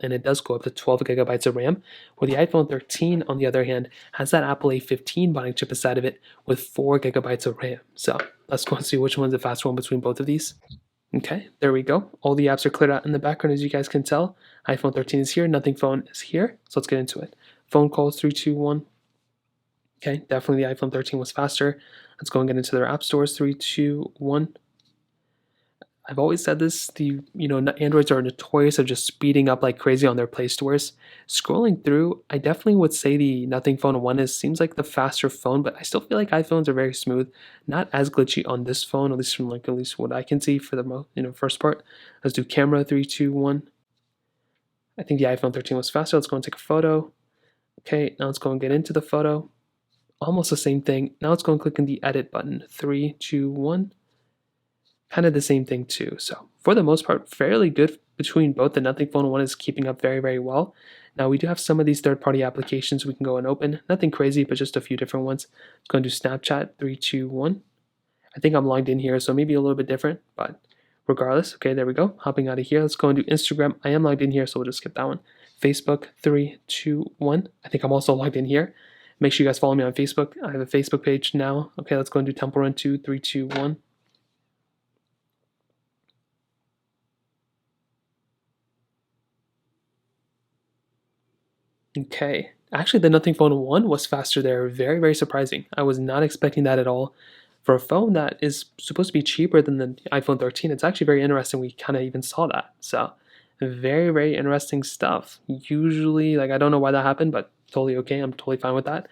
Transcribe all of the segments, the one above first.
and it does go up to 12 gigabytes of RAM, where the iPhone 13, on the other hand, has that Apple A15 bonding chip inside of it with 4 gigabytes of RAM. So let's go and see which one's the faster one between both of these. Okay, there we go. All the apps are cleared out in the background, as you guys can tell. iPhone 13 is here, Nothing Phone is here. So let's get into it. Phone calls 3, 2, 1. Okay, definitely the iPhone 13 was faster. Let's go and get into their app stores. 3, 2, 1. I've always said this, Androids are notorious of just speeding up like crazy on their Play stores. Scrolling through, I definitely would say the Nothing Phone 1 seems like the faster phone, but I still feel like iPhones are very smooth. Not as glitchy on this phone, at least from at least what I can see for the first part. Let's do camera 3, 2, 1. I think the iPhone 13 was faster. Let's go and take a photo. Okay, now let's go and get into the photo. Almost the same thing. Now let's go and click on the edit button. 3, 2, 1. Kind of the same thing too. So for the most part, fairly good between both. The Nothing Phone 1 is keeping up very, very well. Now we do have some of these third-party applications we can go and open. Nothing crazy, but just a few different ones. Let's go and do Snapchat, 3, 2, 1. I think I'm logged in here, so maybe a little bit different, but regardless. Okay, there we go. Hopping out of here. Let's go and do Instagram. I am logged in here, so we'll just skip that one. Facebook, 3, 2, 1. I think I'm also logged in here. Make sure you guys follow me on Facebook. I have a Facebook page now. Okay, let's go and do Temple Run 2, 3, 2, 1. Okay, actually the Nothing Phone 1 was faster there. Very, very surprising. I was not expecting that at all. For a phone that is supposed to be cheaper than the iPhone 13, it's actually very interesting. We kind of even saw that. So very, very interesting stuff. Usually, like, I don't know why that happened, but totally okay. I'm totally fine with that.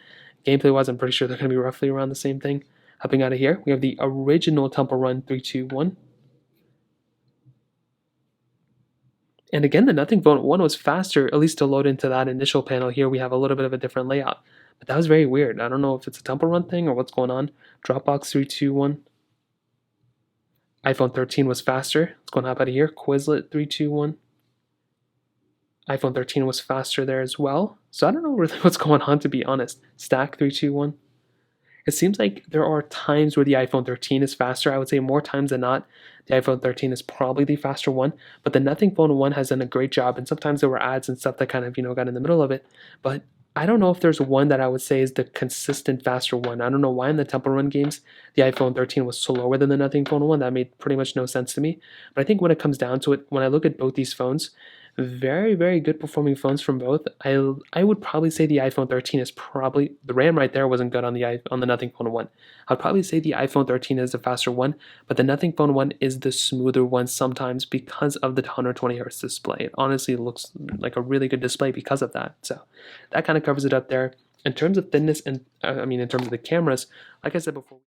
Gameplay wise, I'm pretty sure they're going to be roughly around the same thing. Hopping out of here, we have the original Temple Run 3, 2, 1. And again, the Nothing Phone 1 was faster, at least to load into that initial panel. Here we have a little bit of a different layout. But that was very weird. I don't know if it's a Temple Run thing or what's going on. Dropbox 3, 2, 1. iPhone 13 was faster. Let's go and hop out of here. Quizlet 3, 2, 1. iPhone 13 was faster there as well. So I don't know really what's going on, to be honest. Stack 3, 2, 1. It seems like there are times where the iPhone 13 is faster. I would say more times than not, the iPhone 13 is probably the faster one. But the Nothing Phone 1 has done a great job. And sometimes there were ads and stuff that kind of, got in the middle of it. But I don't know if there's one that I would say is the consistent faster one. I don't know why in the Temple Run games, the iPhone 13 was slower than the Nothing Phone 1. That made pretty much no sense to me. But I think when it comes down to it, when I look at both these phones, very, very good performing phones from both. I would probably say the iPhone 13 is probably, the RAM right there wasn't good on the Nothing Phone 1. I'd probably say the iPhone 13 is the faster one, but the Nothing Phone 1 is the smoother one sometimes because of the 120 Hz display. It honestly looks like a really good display because of that. So that kind of covers it up there. In terms of thinness and in terms of the cameras, like I said before.